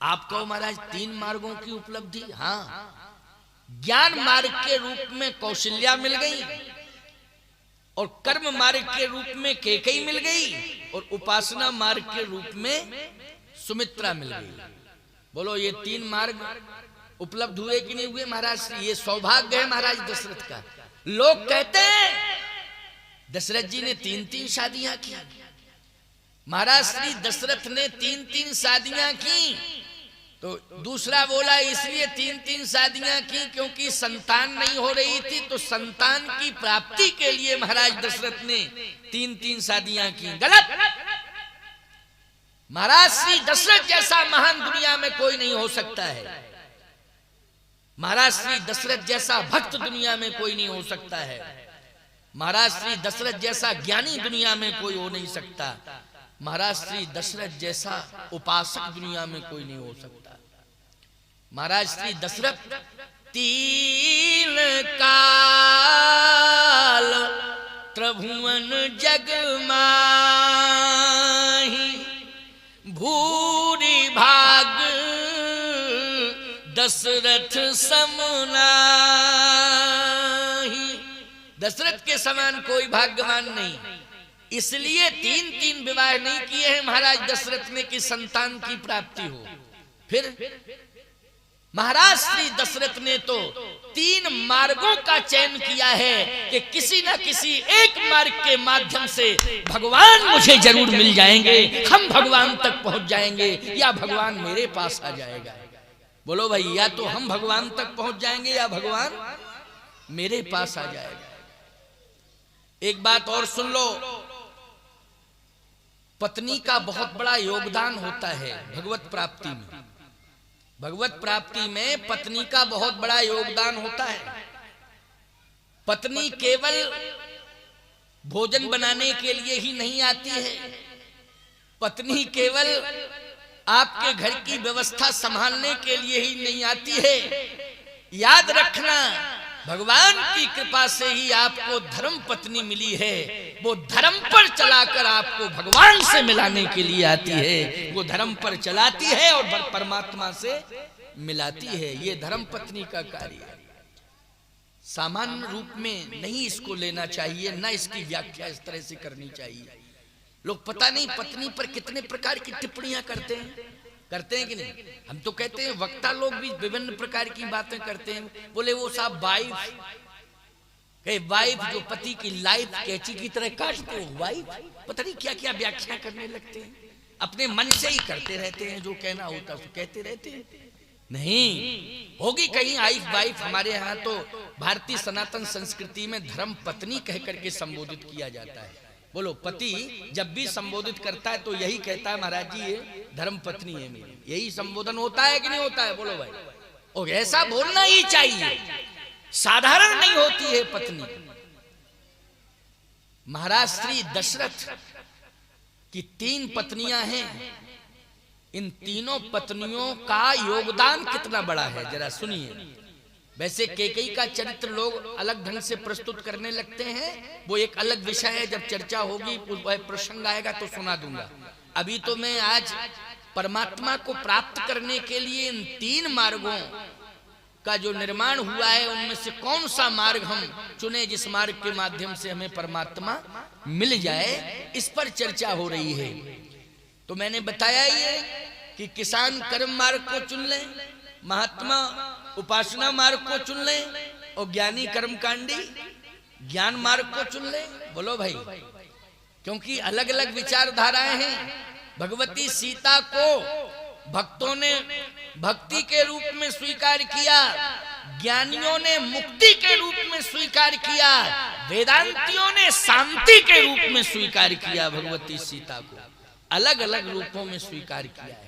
आप कहो महाराज 3 मार्गों की उपलब्धि, हाँ, ज्ञान मार्ग के रूप में कौशल्या मिल गई और कर्म मार्ग के रूप में कैकेयी मिल गई और उपासना मार्ग के रूप में सुमित्रा मिल गई। बोलो ये 3 मार्ग उपलब्ध हुए कि नहीं हुए महाराज? ये सौभाग्य है महाराज दशरथ का। लोग कहते हैं दशरथ जी ने 3-3 शादियां की। महाराज श्री दशरथ ने 3-3 शादियां की, तो दूसरा बोला इसलिए 3-3 शादियां की क्योंकि संतान नहीं हो रही थी, तो संतान की प्राप्ति के लिए महाराज दशरथ ने 3-3 शादियां की। गलत। महाराज श्री दशरथ जैसा महान दुनिया में कोई नहीं हो सकता है। महाराज श्री दशरथ जैसा भक्त दुनिया में कोई नहीं हो सकता है। महाराज श्री दशरथ जैसा ज्ञानी दुनिया में कोई हो नहीं सकता। महाराज श्री दशरथ जैसा उपासक दुनिया में कोई नहीं हो सकता। महाराज श्री दशरथ 3 काल त्रिभुवन जग माही, भूरि भाग दशरथ समनाही। दशरथ के समान कोई भाग्यवान नहीं। इसलिए 3-3 विवाह नहीं किए हैं महाराज दशरथ ने कि संतान की प्राप्ति हो। फिर महाराज श्री दशरथ ने तो 3 मार्गों का चयन किया है कि किसी न किसी एक मार्ग के माध्यम से भगवान मुझे जरूर मिल जाएंगे, हम भगवान तक पहुंच जाएंगे या भगवान मेरे पास आ जाएगा। बोलो भाई, या तो हम भगवान तक पहुंच जाएंगे या भगवान मेरे पास आ जाएगा। एक बात और सुन लो, पत्नी का बहुत बड़ा योगदान होता है भगवत प्राप्ति में। भगवत प्राप्ति में पत्नी का बहुत बड़ा योगदान होता है। पत्नी केवल भोजन बनाने के लिए ही नहीं आती है। पत्नी केवल आपके घर की व्यवस्था संभालने के लिए ही नहीं आती है। याद रखना, भगवान की कृपा से ही आपको धर्म पत्नी मिली है। वो धर्म पर चलाकर आपको भगवान से मिलाने के लिए आती है। वो धर्म पर चलाती है और परमात्मा से मिलाती है। ये धर्म पत्नी का कार्य है। सामान्य रूप में नहीं इसको लेना चाहिए, ना इसकी व्याख्या इस तरह से करनी चाहिए। लोग पता नहीं पत्नी पर कितने प्रकार की टिप्पणियां करते हैं कि नहीं। हम तो कहते हैं वक्ता लोग भी विभिन्न प्रकार की बातें करते हैं। बोले वो साहब वाइफ जो पति की लाइफ कैंची की तरह काटते हो, वाइफ पता नहीं क्या क्या व्याख्या करने लगते हैं। अपने मन से ही करते रहते हैं, जो कहना होता है कहते रहते हैं। नहीं होगी कहीं वाइफ। हमारे यहाँ तो भारतीय सनातन संस्कृति में धर्म पत्नी कह करके संबोधित किया जाता है। बोलो, पति जब भी संबोधित करता है तो यही कहता है महाराज जी ये धर्म पत्नी है मेरी। यही संबोधन होता है कि नहीं होता है? बोलो भाई। और ऐसा बोलना ही चाहिए, साधारण नहीं होती है पत्नी। महाराज श्री दशरथ की 3 पत्नियां हैं। इन तीनों पत्नियों का योगदान कितना बड़ा है जरा सुनिए। वैसे कैकेयी का चरित्र लोग अलग ढंग से प्रस्तुत करने लगते हैं, वो एक अलग विषय है। जब चर्चा होगी, प्रसंग आएगा तो सुना दूंगा। अभी तो मैं आज परमात्मा को प्राप्त करने के लिए इन 3 मार्गों का जो निर्माण हुआ है, उनमें से कौन सा मार्ग हम चुने जिस मार्ग के माध्यम से हमें परमात्मा मिल जाए, इस पर चर्चा हो रही है। तो मैंने बताया ये कि किसान कर्म मार्ग को चुन ले, महात्मा उपासना मार्ग को चुन ले और ज्ञानी कर्मकांडी ज्ञान मार्ग को चुन ले। बोलो भाई, क्योंकि अलग अलग विचारधाराएं हैं। भगवती सीता को भक्तों ने भक्ति के रूप में स्वीकार किया, ज्ञानियों ने मुक्ति के रूप में स्वीकार किया, वेदांतियों ने शांति के रूप में स्वीकार किया। भगवती सीता को अलग अलग रूपों में स्वीकार किया है।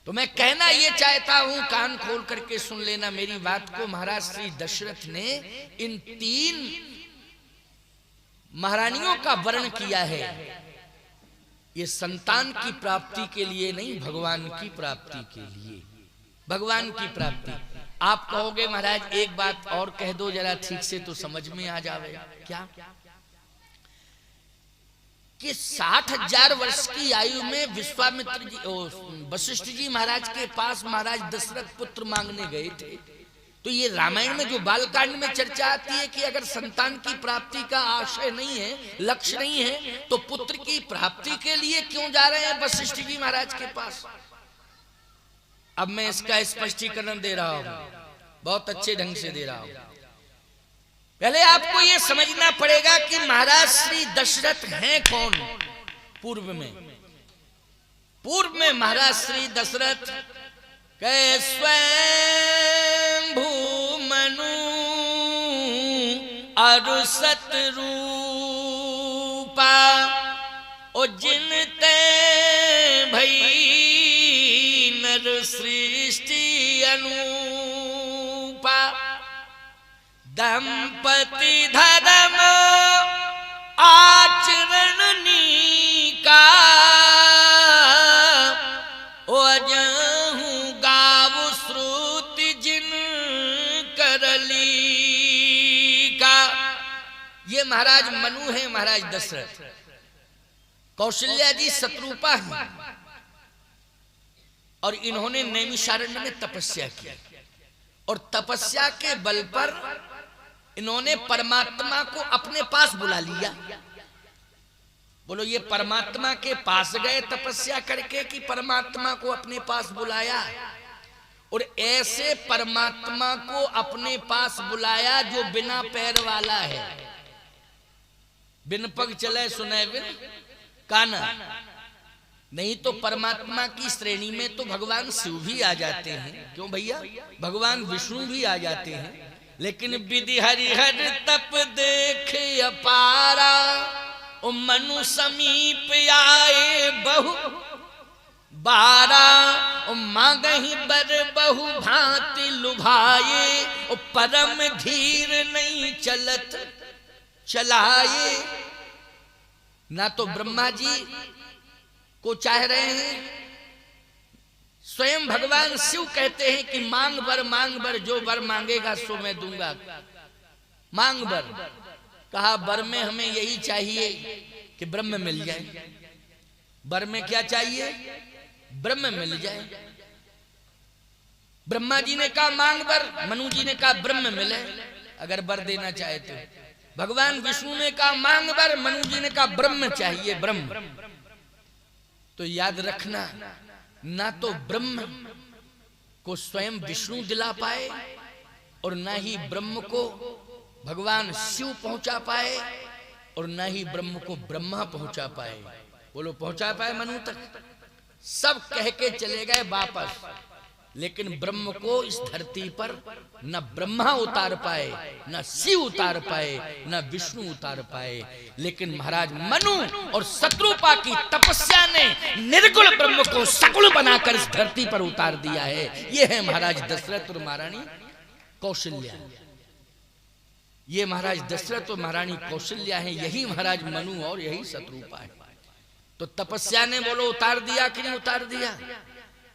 तो मैं कहना ये चाहता हूं, कान खोल करके सुन लेना मेरी बात को। महाराज श्री दशरथ ने इन 3 महारानियों का वर्ण किया है। ये संतान की प्राप्ति के लिए नहीं, भगवान की प्राप्ति के लिए। भगवान की प्राप्ति। आप कहोगे महाराज एक बात और कह दो जरा ठीक से तो समझ में आ जावे। क्या? कि 60,000 वर्ष की आयु में विश्वामित्र जी वशिष्ठ जी महाराज के पास महाराज दशरथ पुत्र मांगने गए थे। तो ये रामायण में जो बालकांड में चर्चा आती है कि अगर संतान की प्राप्ति का आशय नहीं है, लक्ष्य नहीं है, तो पुत्र की प्राप्ति के लिए क्यों जा रहे हैं वशिष्ठ जी महाराज के पास। अब मैं इसका स्पष्टीकरण दे रहा हूं, बहुत अच्छे ढंग से दे रहा हूं। पहले आपको यह समझना पड़ेगा कि महाराज श्री दशरथ हैं कौन। पूर्व में महाराज श्री दशरथ कै स्वयं भूमनु अरु सतरूपा ओ जिनते भई नर सृष्टि अनुपा दंपति धर्म आचरण नीका ओ अजहु गाव श्रुति जिन करली का। ये महाराज मनु है, महाराज दशरथ। कौशल्या जी शत्रुपा है और इन्होंने नैमिषारण्य में तपस्या की और तपस्या के बल पर इन्होंने परमात्मा को अपने पास बुला लिया। बोलो, ये परमात्मा के पास गए तपस्या करके कि परमात्मा को अपने पास बुलाया? और ऐसे परमात्मा को अपने पास बुलाया जो बिना पैर वाला है। बिन पग चले सुने बिन काना। नहीं तो परमात्मा की श्रेणी में तो भगवान शिव भी आ जाते हैं, क्यों भैया, भगवान विष्णु भी आ जाते हैं। लेकिन विधि हरिहर तप देख अपारा ओ मनु समीप आए बहु बारा ओ मांगहि बर बहु भांति लुभाए ओ परम धीर नहीं चलत चलाए। ना तो ब्रह्मा जी को चाह रहे हैं, स्वयं भगवान शिव कहते हैं कि मांग बर जो वर मांगेगा सो मैं दूंगा। मांग बर कहा, बर में हमें यही चाहिए कि ब्रह्म मिल जाए। बर में क्या चाहिए? ब्रह्म मिल जाए। ब्रह्मा जी ने कहा मांग बर, मनु जी ने कहा ब्रह्म मिले अगर बर देना चाहे तो। भगवान विष्णु ने कहा मांग बर, मनु जी ने कहा ब्रह्म चाहिए, ब्रह्म। तो याद रखना, ना तो ब्रह्म को स्वयं विष्णु दिला पाए और ना ही ब्रह्म को भगवान शिव पहुंचा पाए और ना ही ब्रह्म को ब्रह्मा पहुंचा पाए। बोलो, पहुंचा पाए मनु तक? सब कह के चले गए वापस, लेकिन ब्रह्म को इस धरती पर न ब्रह्मा उतार पाए, न शिव उतार पाए, न विष्णु उतार पाए। लेकिन महाराज मनु और शत्रुपा की तपस्या ने निर्गुण ब्रह्म को सगुण बनाकर इस धरती पर उतार दिया है। ये है महाराज दशरथ और महारानी कौशल्या। ये महाराज दशरथ और महारानी कौशल्या है, यही महाराज मनु और यही शत्रुपा है। तो तपस्या ने बोलो उतार दिया कि नहीं उतार दिया?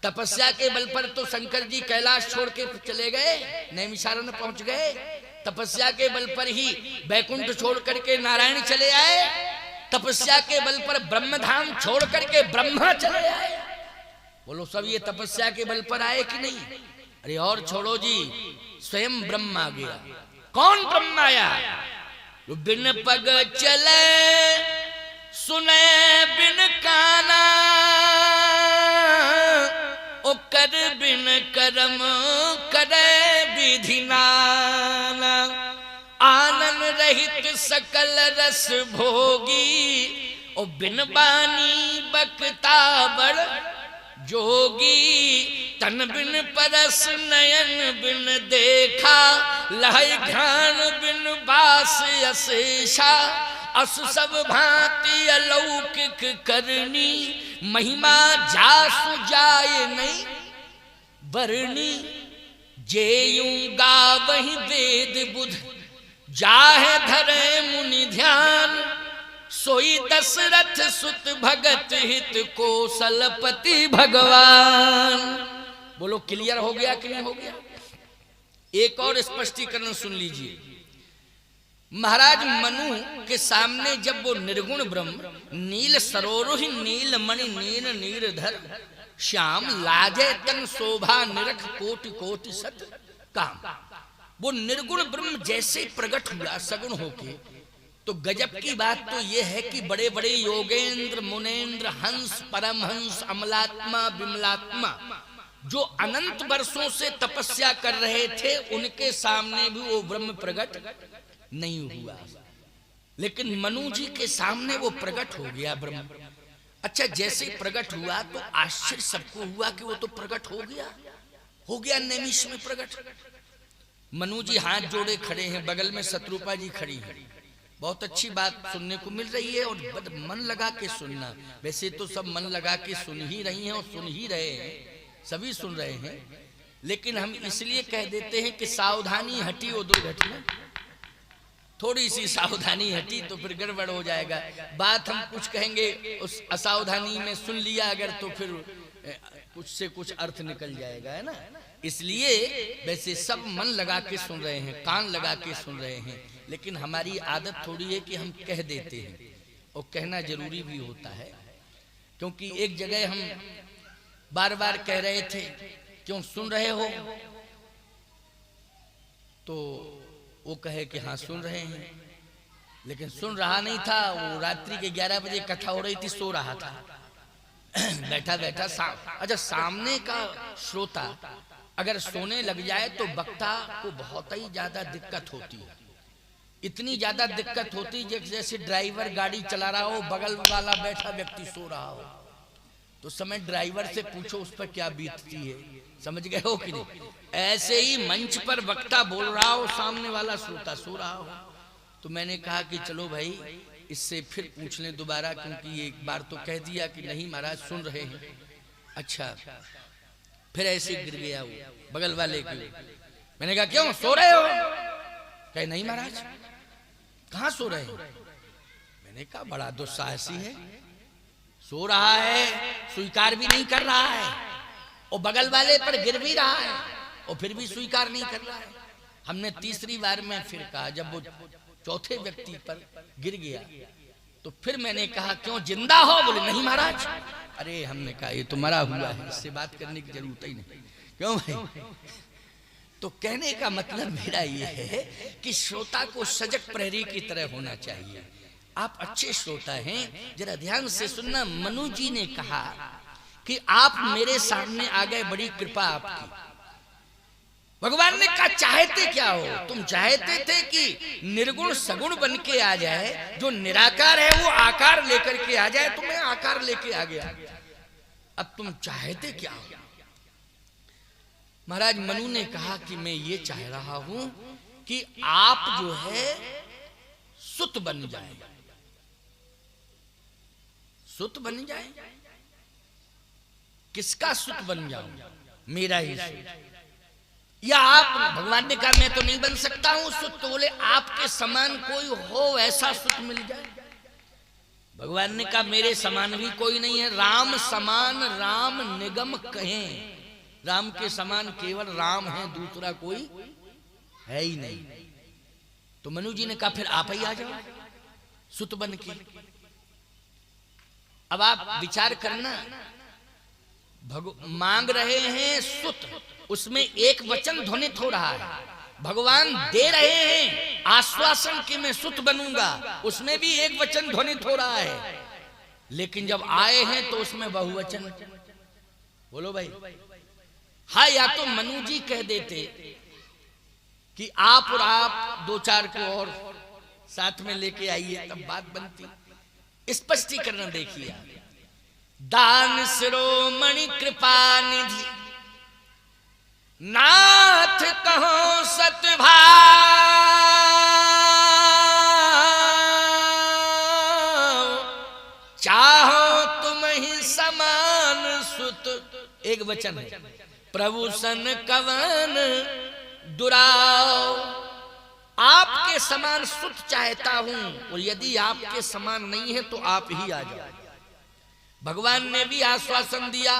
तपस्या के बल पर तो शंकर जी कैलाश छोड़ के चले गए, नैमिषारण्य पहुंच गए। तपस्या के बल पर ही बैकुंठ छोड़ करके नारायण चले आए। तपस्या के बल पर ब्रह्मधाम छोड़ करके ब्रह्मा चले आए। बोलो, सब ये तपस्या के बल पर आए कि नहीं? अरे और छोड़ो जी, स्वयं ब्रह्म आ गया। कौन ब्रह्म आया? बिन पग चले सुने बिन काना ओ कर बिन करम करे विधि नाना। आनंद रहित सकल रस भोगी ओ बिन बानी बकता बड़ जोगी। तन बिन परस नयन बिन देखा लहय घ्राण बिन बास अशेषा। अस सब भांति अलौकिक करनी महिमा जासु जाए नहीं बरनी। जेयूं गावहि वेद बुध जाहे धरे मुनि ध्यान। सोई दशरथ सुत भगत हित कौशलपति भगवान। बोलो, क्लियर हो गया कि नहीं हो गया? एक और स्पष्टीकरण सुन लीजिए। महाराज मनु के सामने जब वो निर्गुण ब्रह्म नील सरोरुहि नील मणि नील नीरधर श्याम लाजे तन शोभा निरख कोटि कोटि सत काम, वो निर्गुण ब्रह्म जैसे प्रकट हुआ सगुण होके, तो गजब की बात तो ये है कि बड़े बड़े योगेंद्र मुनेन्द्र हंस परमहंस अमलात्मा विमलात्मा जो अनंत वर्षों से तपस्या कर रहे थे, उनके सामने भी वो ब्रह्म प्रकट नहीं हुआ, लेकिन मनु जी के सामने वो प्रकट हो गया ब्रह्म। अच्छा, जैसे प्रकट हुआ तो आश्चर्य सबको हुआ कि वो तो प्रकट हो गया निमिष में प्रकट। मनु जी हाथ जोड़े खड़े हैं, बगल में शत्रुपा जी खड़ी हैं। बहुत अच्छी बात सुनने को मिल रही है और मन लगा के सुनना। वैसे तो सब मन लगा के सुन ही रही हैं और सुन ही रहे हैं, सभी सुन रहे हैं, लेकिन हम इसलिए कह देते हैं कि सावधानी हटी वो दुर्घटना, थोड़ी सी सावधानी हटी तो फिर गड़बड़ हो जाएगा। बात हम कुछ कहेंगे, उस असावधानी में सुन लिया अगर तो फिर कुछ से कुछ अर्थ निकल जाएगा, है ना। इसलिए वैसे सब मन लगा के सुन रहे हैं, कान लगा के सुन रहे हैं, लेकिन हमारी आदत थोड़ी है कि हम कह देते हैं, और कहना जरूरी भी होता है, क्योंकि एक जगह हम बार बार कह रहे थे क्यों सुन रहे हो, तो वो कहे कि हाँ सुन रहे हैं, लेकिन सुन रहा नहीं था। वो रात्रि के 11 बजे कथा हो रही थी, सो रहा था बैठा बैठा। अच्छा, सामने का श्रोता अगर सोने लग जाए तो वक्ता को बहुत ही ज्यादा दिक्कत होती है। इतनी ज्यादा दिक्कत होती जैसे ड्राइवर गाड़ी चला रहा हो, बगल वाला बैठा व्यक्ति सो रहा हो, तो समय ड्राइवर से पूछो उस पर क्या बीतती है। समझ गए हो कि नहीं। ऐसे ही मंच पर वक्ता बोल रहा हो, सामने वाला श्रोता सो रहा हो। तो मैंने कहा कि चलो भाई इससे फिर पूछ लें दोबारा, क्योंकि एक बार तो कह दिया कि नहीं महाराज सुन रहे हैं। अच्छा, फिर ऐसे गिर गया वो बगल वाले के। मैंने कहा क्यों सो रहे हो? कहे नहीं महाराज। कहाँ सो रहे हैं? मैंने कहा बड़ा दुस्साहसी है, सो रहा है, स्वीकार भी नहीं कर रहा है, और बगल वाले पर गिर भी रहा है और फिर भी स्वीकार नहीं कर रहा है। हमने तीसरी बार में फिर कहा, जब वो चौथे व्यक्ति पर गिर गया तो फिर मैंने कहा क्यों जिंदा हो? बोले नहीं महाराज। अरे हमने कहा ये तो मरा हुआ है, इससे बात करने की जरूरत ही नहीं। क्यों भाई? तो कहने का मतलब मेरा ये है कि श्रोता को सजग प्रहरी की तरह होना चाहिए। आप अच्छे श्रोता हैं, जरा ध्यान से सुनना। मनु जी ने कहा कि आप मेरे सामने आ गए, बड़ी कृपा आपकी। भगवान ने कहा चाहते क्या हो? तुम चाहते थे कि निर्गुण सगुण बन के आ जाए, जो निराकार है वो आकार लेकर के आ जाए, तो मैं आकार लेके आ गया। अब तुम चाहते क्या हो? महाराज मनु ने कहा कि मैं ये चाह रहा हूं कि आप जो है सुत बन जाए। सुत बन जाए? किसका सुत बन जाऊं? मेरा ही सुत। या आप? भगवान ने कहा मैं तो नहीं बन सकता हूं सुत। तो बोले आपके समान कोई हो ऐसा सुत मिल जाए। भगवान ने कहा मेरे समान भी कोई नहीं है। राम समान राम निगम कहें। राम के समान केवल राम है, दूसरा कोई है ही नहीं। तो मनु जी ने कहा फिर आप ही आ जाओ सुत बन के। अब आप विचार करना, मांग रहे हैं सुत, उसमें एक वचन ध्वनित हो रहा है। भगवान दे रहे हैं आश्वासन कि मैं सुत बनूंगा, उसमें भी एक वचन ध्वनित हो रहा है। लेकिन जब आए हैं तो उसमें बहुवचन। बोलो भाई। हाँ, या तो मनु जी कह देते कि आप और आप दो चार को और साथ में लेके आइए, तब बात बनती। स्पष्टीकरण देखिए। दान शिरोमणि कृपा निधि नाथ कहो सतभाव, चाहो तुम ही समान सुत। एक वचन है, प्रभु सन कवन दुराव। आपके समान सुत चाहता हूं, और यदि आपके समान नहीं है तो आप ही आ जाओ। भगवान ने भी आश्वासन दिया,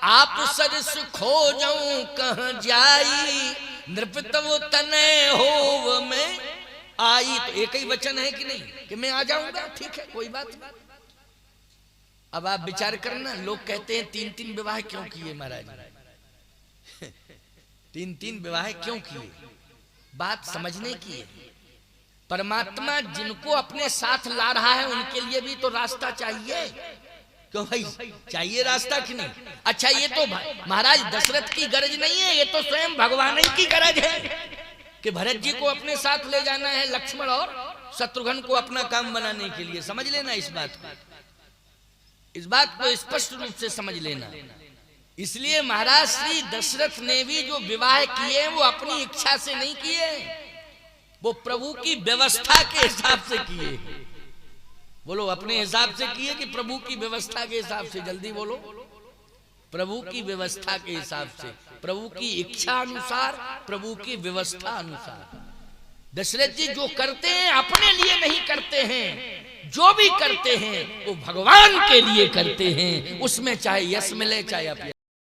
आप सरस खोजऊं कहां जाई, नृपतव तने होव में आई, तो एक ही वचन है कि नहीं कि मैं आ जाऊंगा, ठीक है कोई बात नहीं। अब आप विचार करना, लोग कहते हैं 3-3 विवाह क्यों किए महाराज, 3-3 विवाह क्यों किए? बात समझने की है। परमात्मा जिनको अपने साथ ला रहा है उनके लिए भी तो रास्ता चाहिए, क्यों भाई चाहिए रास्ता कि नहीं? अच्छा ये तो महाराज दशरथ की गरज नहीं है, ये तो स्वयं भगवान ही की गरज है कि भरत जी को अपने साथ ले जाना है, लक्ष्मण और शत्रुघ्न को अपना काम बनाने के लिए। समझ लेना इस बात को, इस बात को स्पष्ट रूप से समझ लेना। इसलिए महाराज श्री दशरथ ने भी जो विवाह किए वो अपनी इच्छा से नहीं किए, वो प्रभु की व्यवस्था के हिसाब से किए। बोलो अपने हिसाब से किए कि प्रभु की व्यवस्था के हिसाब से? जल्दी बोलो। प्रभु की व्यवस्था के हिसाब से, प्रभु की इच्छा अनुसार, प्रभु की व्यवस्था अनुसार। दशरथ जी जो करते हैं अपने लिए नहीं करते हैं, जो भी करते हैं वो भगवान के लिए करते हैं, उसमें चाहे यश मिले चाहे अपयश।